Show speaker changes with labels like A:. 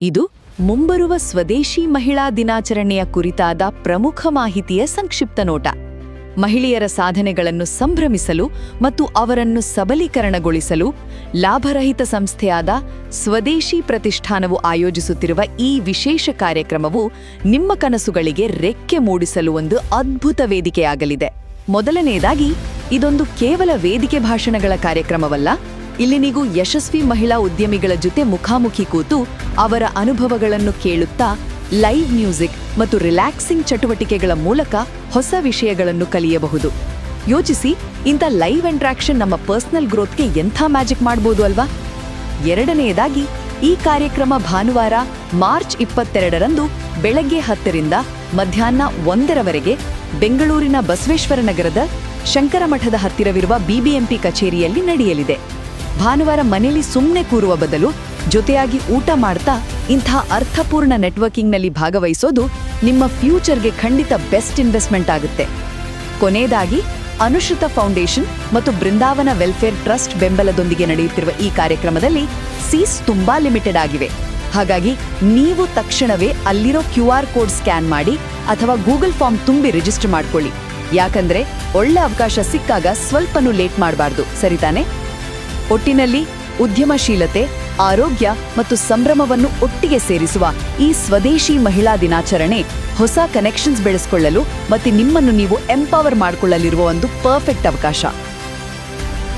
A: ಇದು ಮುಂಬರುವ ಸ್ವದೇಶಿ ಮಹಿಳಾ ದಿನಾಚರಣೆಯ ಕುರಿತಾದ ಪ್ರಮುಖ ಮಾಹಿತಿಯ ಸಂಕ್ಷಿಪ್ತ ನೋಟ. ಮಹಿಳೆಯರ ಸಾಧನೆಗಳನ್ನು ಸಂಭ್ರಮಿಸಲು ಮತ್ತು ಅವರನ್ನು ಸಬಲೀಕರಣಗೊಳಿಸಲು ಲಾಭರಹಿತ ಸಂಸ್ಥೆಯಾದ ಸ್ವದೇಶಿ ಪ್ರತಿಷ್ಠಾನವು ಆಯೋಜಿಸುತ್ತಿರುವ ಈ ವಿಶೇಷ ಕಾರ್ಯಕ್ರಮವು ನಿಮ್ಮ ಕನಸುಗಳಿಗೆ ರೆಕ್ಕೆ ಮೂಡಿಸಲು ಒಂದು ಅದ್ಭುತ ವೇದಿಕೆಯಾಗಲಿದೆ. ಮೊದಲನೆಯದಾಗಿ, ಇದೊಂದು ಕೇವಲ ವೇದಿಕೆ ಭಾಷಣಗಳ ಕಾರ್ಯಕ್ರಮವಲ್ಲ. ಇಲ್ಲಿ ನೀವು ಯಶಸ್ವಿ ಮಹಿಳಾ ಉದ್ಯಮಿಗಳ ಜೊತೆ ಮುಖಾಮುಖಿ ಕೂತು ಅವರ ಅನುಭವಗಳನ್ನು ಕೇಳುತ್ತಾ ಲೈವ್ ಮ್ಯೂಸಿಕ್ ಮತ್ತು ರಿಲ್ಯಾಕ್ಸಿಂಗ್ ಚಟುವಟಿಕೆಗಳ ಮೂಲಕ ಹೊಸ ವಿಷಯಗಳನ್ನು ಕಲಿಯಬಹುದು. ಯೋಚಿಸಿ, ಇಂಥ ಲೈವ್ ಇಂಟ್ರಾಕ್ಷನ್ ನಮ್ಮ ಪರ್ಸನಲ್ ಗ್ರೋತ್ಗೆ ಎಂಥ ಮ್ಯಾಜಿಕ್ ಮಾಡ್ಬೋದು ಅಲ್ವಾ? ಎರಡನೆಯದಾಗಿ, ಈ ಕಾರ್ಯಕ್ರಮ ಭಾನುವಾರ ಮಾರ್ಚ್ 22ರಂದು ಬೆಳಗ್ಗೆ 10ರಿಂದ ಮಧ್ಯಾಹ್ನ 1ರವರೆಗೆ ಬೆಂಗಳೂರಿನ ಬಸವೇಶ್ವರ ನಗರದ ಶಂಕರಮಠದ ಹತ್ತಿರವಿರುವ ಬಿಬಿಎಂಪಿ ಕಚೇರಿಯಲ್ಲಿ ನಡೆಯಲಿದೆ. ಭಾನುವಾರ ಮನೆಯಲ್ಲಿ ಸುಮ್ಮನೆ ಕೂರುವ ಬದಲು ಜೊತೆಯಾಗಿ ಊಟ ಮಾಡ್ತಾ ಇಂಥ ಅರ್ಥಪೂರ್ಣ ನೆಟ್ವರ್ಕಿಂಗ್ನಲ್ಲಿ ಭಾಗವಹಿಸೋದು ನಿಮ್ಮ ಫ್ಯೂಚರ್ಗೆ ಖಂಡಿತ ಬೆಸ್ಟ್ ಇನ್ವೆಸ್ಟ್ಮೆಂಟ್ ಆಗುತ್ತೆ. ಕೊನೆಯದಾಗಿ, ಅನುಶ್ರುತ ಫೌಂಡೇಶನ್ ಮತ್ತು ಬೃಂದಾವನ ವೆಲ್ಫೇರ್ ಟ್ರಸ್ಟ್ ಬೆಂಬಲದೊಂದಿಗೆ ನಡೆಯುತ್ತಿರುವ ಈ ಕಾರ್ಯಕ್ರಮದಲ್ಲಿ ಸೀಟ್ಸ್ ತುಂಬಾ ಲಿಮಿಟೆಡ್ ಆಗಿವೆ. ಹಾಗಾಗಿ ನೀವು ತಕ್ಷಣವೇ ಅಲ್ಲಿರೋ QR ಕೋಡ್ ಸ್ಕ್ಯಾನ್ ಮಾಡಿ ಅಥವಾ ಗೂಗಲ್ ಫಾರ್ಮ್ ತುಂಬಿ ರಿಜಿಸ್ಟರ್ ಮಾಡ್ಕೊಳ್ಳಿ. ಯಾಕಂದ್ರೆ ಒಳ್ಳೆ ಅವಕಾಶ ಸಿಕ್ಕಾಗ ಸ್ವಲ್ಪನೂ ಲೇಟ್ ಮಾಡಬಾರ್ದು, ಸರಿತಾನೆ? ಒಟ್ಟಿನಲ್ಲಿ ಉದ್ಯಮಶೀಲತೆ, ಆರೋಗ್ಯ ಮತ್ತು ಸಂಭ್ರಮವನ್ನು ಒಟ್ಟಿಗೆ ಸೇರಿಸುವ ಈ ಸ್ವದೇಶಿ ಮಹಿಳಾ ದಿನಾಚರಣೆ ಹೊಸ ಕನೆಕ್ಷನ್ಸ್ ಬೆಳೆಸಿಕೊಳ್ಳಲು ಮತ್ತು ನಿಮ್ಮನ್ನು ನೀವು ಎಂಪವರ್ ಮಾಡಿಕೊಳ್ಳಲಿರುವ ಒಂದು ಪರ್ಫೆಕ್ಟ್ ಅವಕಾಶ.